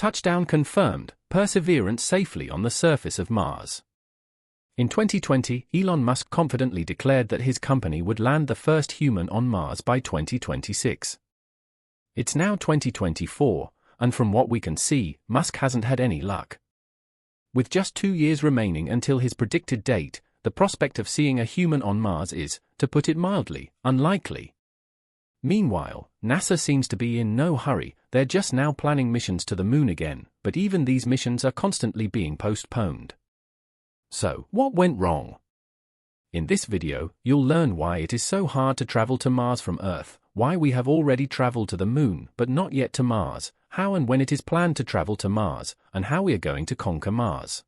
Touchdown confirmed, Perseverance safely on the surface of Mars. In 2020, Elon Musk confidently declared that his company would land the first human on Mars by 2026. It's now 2024, and from what we can see, Musk hasn't had any luck. With just 2 years remaining until his predicted date, the prospect of seeing a human on Mars is, to put it mildly, unlikely. Meanwhile, NASA seems to be in no hurry. They're just now planning missions to the moon again, but even these missions are constantly being postponed. So, what went wrong? In this video, you'll learn why it is so hard to travel to Mars from Earth, why we have already traveled to the moon but not yet to Mars, how and when it is planned to travel to Mars, and how we are going to conquer Mars.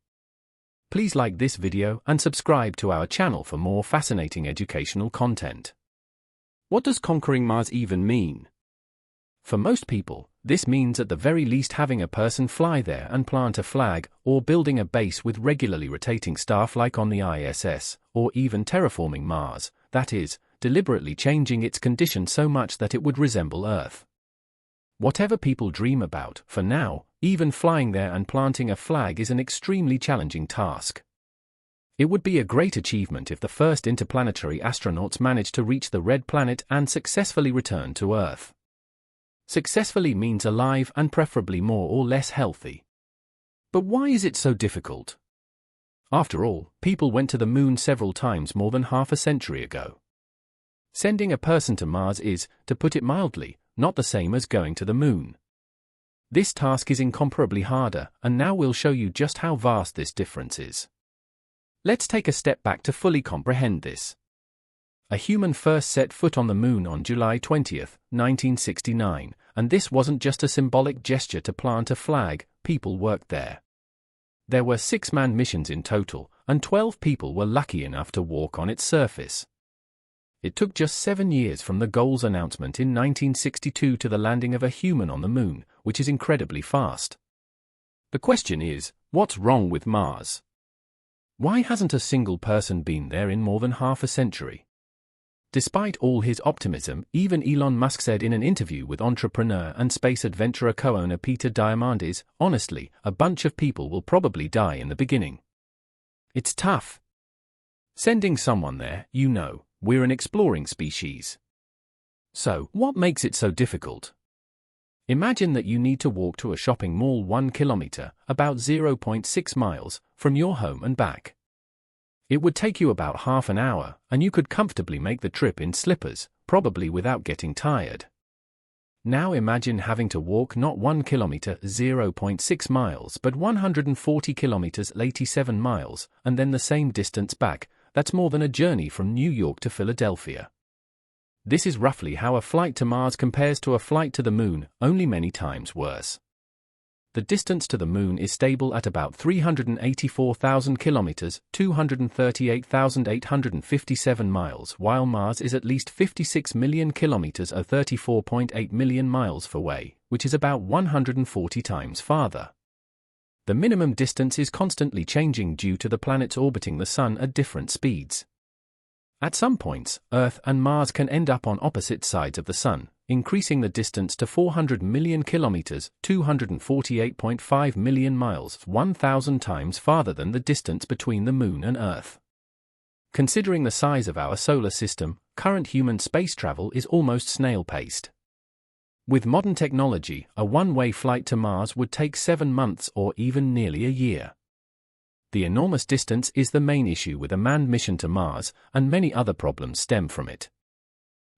Please like this video and subscribe to our channel for more fascinating educational content. What does conquering Mars even mean? For most people, this means at the very least having a person fly there and plant a flag, or building a base with regularly rotating staff like on the ISS, or even terraforming Mars, that is, deliberately changing its condition so much that it would resemble Earth. Whatever people dream about, for now, even flying there and planting a flag is an extremely challenging task. It would be a great achievement if the first interplanetary astronauts managed to reach the red planet and successfully return to Earth. Successfully means alive and preferably more or less healthy. But why is it so difficult? After all, people went to the moon several times more than half a century ago. Sending a person to Mars is, to put it mildly, not the same as going to the moon. This task is incomparably harder, and now we'll show you just how vast this difference is. Let's take a step back to fully comprehend this. A human first set foot on the moon on July 20, 1969, and this wasn't just a symbolic gesture to plant a flag. People worked there. There were 6 manned missions in total, and 12 people were lucky enough to walk on its surface. It took just 7 years from the goal's announcement in 1962 to the landing of a human on the moon, which is incredibly fast. The question is, what's wrong with Mars? Why hasn't a single person been there in more than half a century? Despite all his optimism, even Elon Musk said in an interview with entrepreneur and space adventurer co-owner Peter Diamandis, honestly, a bunch of people will probably die in the beginning. It's tough. Sending someone there, we're an exploring species. So, what makes it so difficult? Imagine that you need to walk to a shopping mall 1 kilometer, about 0.6 miles, from your home and back. It would take you about half an hour, and you could comfortably make the trip in slippers, probably without getting tired. Now imagine having to walk not 1 kilometer, 0.6 miles, but 140 kilometers, 87 miles, and then the same distance back. That's more than a journey from New York to Philadelphia. This is roughly how a flight to Mars compares to a flight to the moon, only many times worse. The distance to the moon is stable at about 384,000 kilometers, 238,857 miles, while Mars is at least 56 million kilometers or 34.8 million miles away, which is about 140 times farther. The minimum distance is constantly changing due to the planets orbiting the Sun at different speeds. At some points, Earth and Mars can end up on opposite sides of the Sun, increasing the distance to 400 million kilometers, 248.5 million miles, 1,000 times farther than the distance between the Moon and Earth. Considering the size of our solar system, current human space travel is almost snail-paced. With modern technology, a one-way flight to Mars would take 7 months or even nearly a year. The enormous distance is the main issue with a manned mission to Mars, and many other problems stem from it.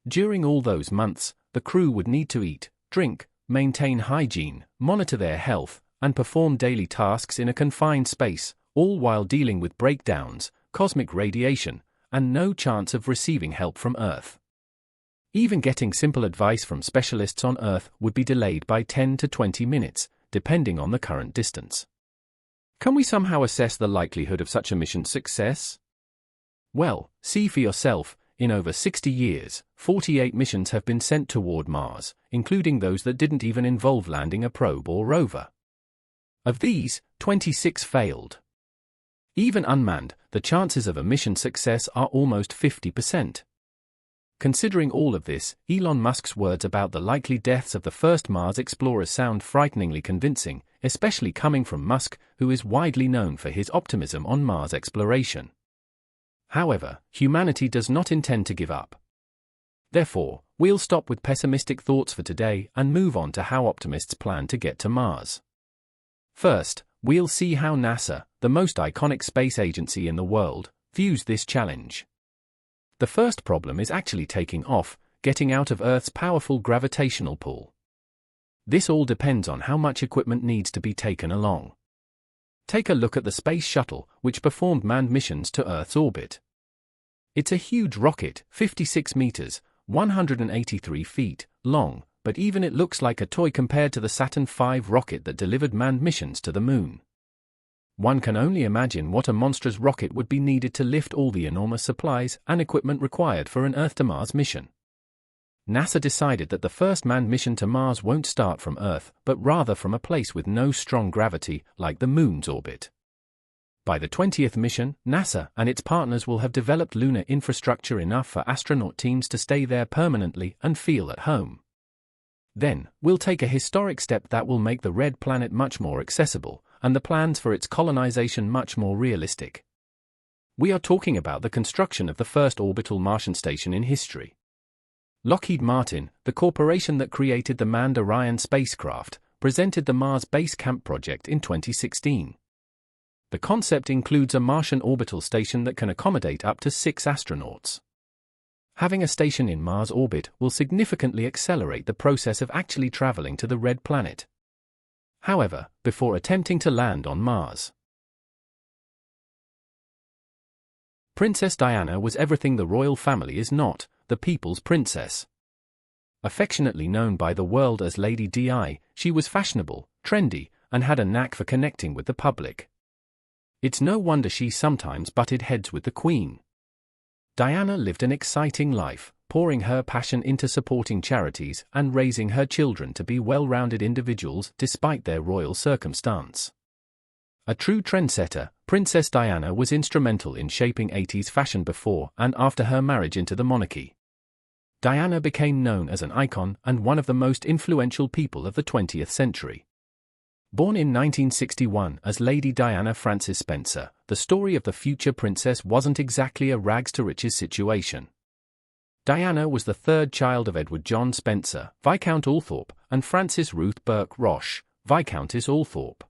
During all those months, the crew would need to eat, drink, maintain hygiene, monitor their health, and perform daily tasks in a confined space, all while dealing with breakdowns, cosmic radiation, and no chance of receiving help from Earth. Even getting simple advice from specialists on Earth would be delayed by 10 to 20 minutes, depending on the current distance. Can we somehow assess the likelihood of such a mission's success? Well, see for yourself. In over 60 years, 48 missions have been sent toward Mars, including those that didn't even involve landing a probe or rover. Of these, 26 failed. Even unmanned, the chances of a mission success are almost 50%. Considering all of this, Elon Musk's words about the likely deaths of the first Mars explorers sound frighteningly convincing, especially coming from Musk, who is widely known for his optimism on Mars exploration. However, humanity does not intend to give up. Therefore, we'll stop with pessimistic thoughts for today and move on to how optimists plan to get to Mars. First, we'll see how NASA, the most iconic space agency in the world, views this challenge. The first problem is actually taking off, getting out of Earth's powerful gravitational pull. This all depends on how much equipment needs to be taken along. Take a look at the Space Shuttle, which performed manned missions to Earth's orbit. It's a huge rocket, 56 meters, 183 feet, long, but even it looks like a toy compared to the Saturn V rocket that delivered manned missions to the Moon. One can only imagine what a monstrous rocket would be needed to lift all the enormous supplies and equipment required for an Earth-to-Mars mission. NASA decided that the first manned mission to Mars won't start from Earth, but rather from a place with no strong gravity, like the Moon's orbit. By the 20th mission, NASA and its partners will have developed lunar infrastructure enough for astronaut teams to stay there permanently and feel at home. Then, we'll take a historic step that will make the red planet much more accessible, and the plans for its colonization much more realistic. We are talking about the construction of the first orbital Martian station in history. Lockheed Martin, the corporation that created the manned Orion spacecraft, presented the Mars Base Camp project in 2016. The concept includes a Martian orbital station that can accommodate up to 6 astronauts. Having a station in Mars orbit will significantly accelerate the process of actually traveling to the red planet. However, before attempting to land on Mars, Princess Diana was everything the royal family is not, the people's princess. Affectionately known by the world as Lady Di, she was fashionable, trendy, and had a knack for connecting with the public. It's no wonder she sometimes butted heads with the Queen. Diana lived an exciting life, pouring her passion into supporting charities and raising her children to be well-rounded individuals despite their royal circumstance. A true trendsetter, Princess Diana was instrumental in shaping 80s fashion before and after her marriage into the monarchy. Diana became known as an icon and one of the most influential people of the 20th century. Born in 1961 as Lady Diana Frances Spencer, the story of the future princess wasn't exactly a rags-to-riches situation. Diana was the third child of Edward John Spencer, Viscount Althorp, and Frances Ruth Burke Roche, Viscountess Althorp.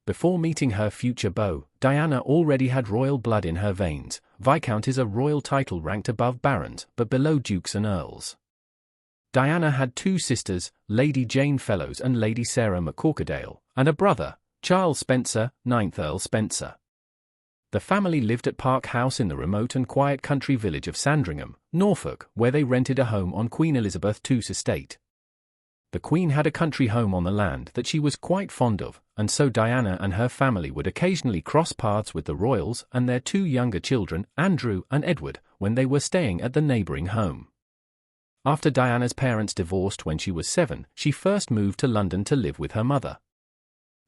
Before meeting her future beau, Diana already had royal blood in her veins. Viscount is a royal title ranked above barons, but below dukes and earls. Diana had 2 sisters, Lady Jane Fellows and Lady Sarah McCorquodale, and a brother, Charles Spencer, 9th Earl Spencer. The family lived at Park House in the remote and quiet country village of Sandringham, Norfolk, where they rented a home on Queen Elizabeth II's estate. The Queen had a country home on the land that she was quite fond of, and so Diana and her family would occasionally cross paths with the royals and their 2 younger children, Andrew and Edward, when they were staying at the neighboring home. After Diana's parents divorced when she was 7, she first moved to London to live with her mother.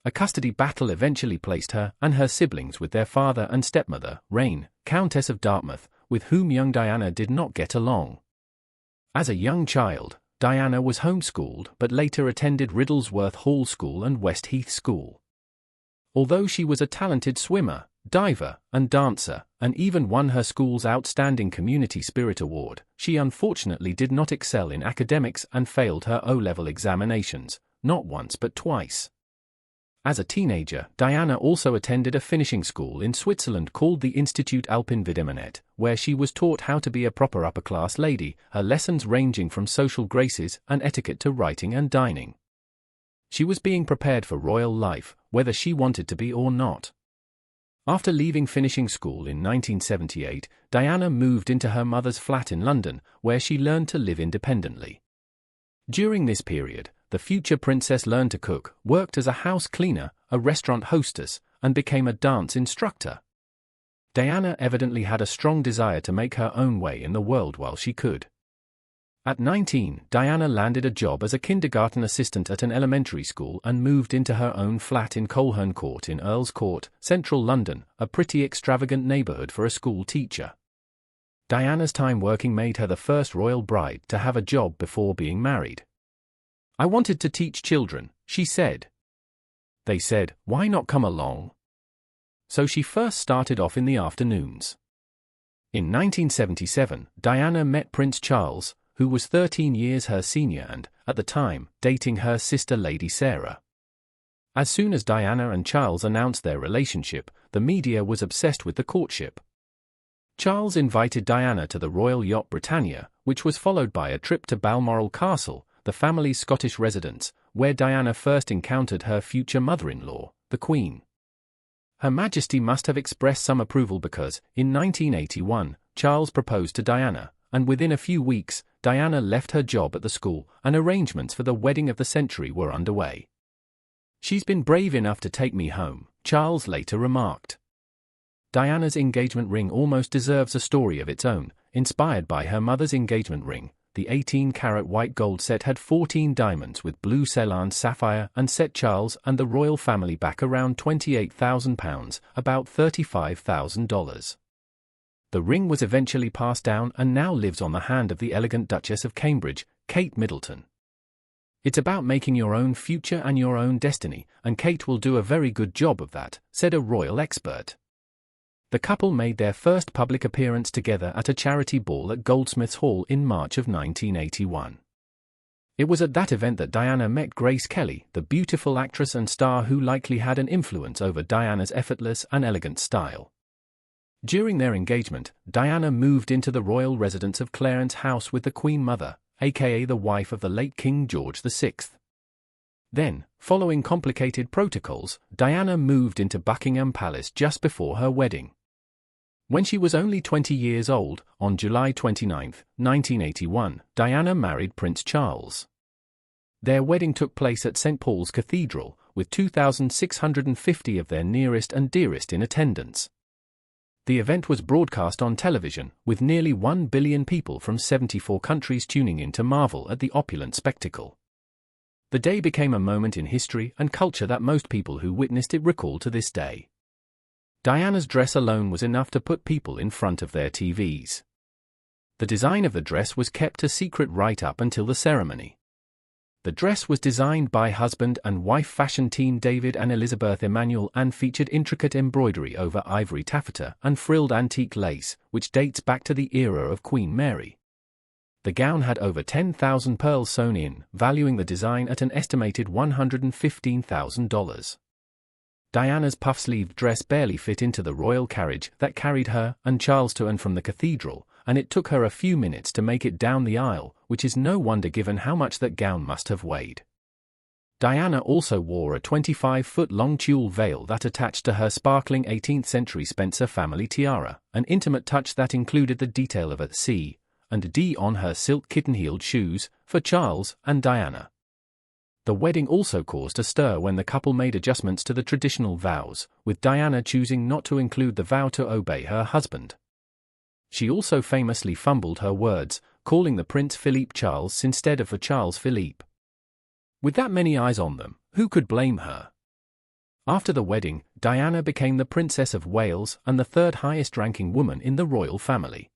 A custody battle eventually placed her and her siblings with their father and stepmother, Reine, Countess of Dartmouth, with whom young Diana did not get along. As a young child, Diana was homeschooled but later attended Riddlesworth Hall School and Westheath School. Although she was a talented swimmer, diver, and dancer, and even won her school's Outstanding Community Spirit Award, she unfortunately did not excel in academics and failed her O-level examinations, not once but twice. As a teenager, Diana also attended a finishing school in Switzerland called the Institut Alpin Videmenet, where she was taught how to be a proper upper-class lady, her lessons ranging from social graces and etiquette to writing and dining. She was being prepared for royal life, whether she wanted to be or not. After leaving finishing school in 1978, Diana moved into her mother's flat in London, where she learned to live independently. During this period, the future princess learned to cook, worked as a house cleaner, a restaurant hostess, and became a dance instructor. Diana evidently had a strong desire to make her own way in the world while she could. At 19, Diana landed a job as a kindergarten assistant at an elementary school and moved into her own flat in Coleherne Court in Earl's Court, central London, a pretty extravagant neighborhood for a school teacher. Diana's time working made her the first royal bride to have a job before being married. "I wanted to teach children," she said. They said, "Why not come along?" So she first started off in the afternoons. In 1977, Diana met Prince Charles, who was 13 years her senior and, at the time, dating her sister Lady Sarah. As soon as Diana and Charles announced their relationship, the media was obsessed with the courtship. Charles invited Diana to the royal yacht Britannia, which was followed by a trip to Balmoral Castle, the family's Scottish residence, where Diana first encountered her future mother-in-law, the Queen. Her Majesty must have expressed some approval because, in 1981, Charles proposed to Diana, and within a few weeks, Diana left her job at the school, and arrangements for the wedding of the century were underway. "She's been brave enough to take me home," Charles later remarked. Diana's engagement ring almost deserves a story of its own, inspired by her mother's engagement ring. The 18-carat white gold set had 14 diamonds with blue Ceylon sapphire and set Charles and the royal family back around £28,000, about $35,000. The ring was eventually passed down and now lives on the hand of the elegant Duchess of Cambridge, Kate Middleton. "It's about making your own future and your own destiny, and Kate will do a very good job of that," said a royal expert. The couple made their first public appearance together at a charity ball at Goldsmiths Hall in March of 1981. It was at that event that Diana met Grace Kelly, the beautiful actress and star who likely had an influence over Diana's effortless and elegant style. During their engagement, Diana moved into the royal residence of Clarence House with the Queen Mother, aka the wife of the late King George VI. Then, following complicated protocols, Diana moved into Buckingham Palace just before her wedding. When she was only 20 years old, on July 29, 1981, Diana married Prince Charles. Their wedding took place at St. Paul's Cathedral, with 2,650 of their nearest and dearest in attendance. The event was broadcast on television, with nearly 1 billion people from 74 countries tuning in to marvel at the opulent spectacle. The day became a moment in history and culture that most people who witnessed it recall to this day. Diana's dress alone was enough to put people in front of their TVs. The design of the dress was kept a secret right up until the ceremony. The dress was designed by husband and wife fashion team David and Elizabeth Emanuel and featured intricate embroidery over ivory taffeta and frilled antique lace, which dates back to the era of Queen Mary. The gown had over 10,000 pearls sewn in, valuing the design at an estimated $115,000. Diana's puff-sleeved dress barely fit into the royal carriage that carried her and Charles to and from the cathedral, and it took her a few minutes to make it down the aisle, which is no wonder given how much that gown must have weighed. Diana also wore a 25-foot-long tulle veil that attached to her sparkling 18th-century Spencer family tiara, an intimate touch that included the detail of a C and D on her silk kitten-heeled shoes, for Charles and Diana. The wedding also caused a stir when the couple made adjustments to the traditional vows, with Diana choosing not to include the vow to obey her husband. She also famously fumbled her words, calling the Prince Philippe Charles instead of for Charles Philippe. With that many eyes on them, who could blame her? After the wedding, Diana became the Princess of Wales and the third highest-ranking woman in the royal family.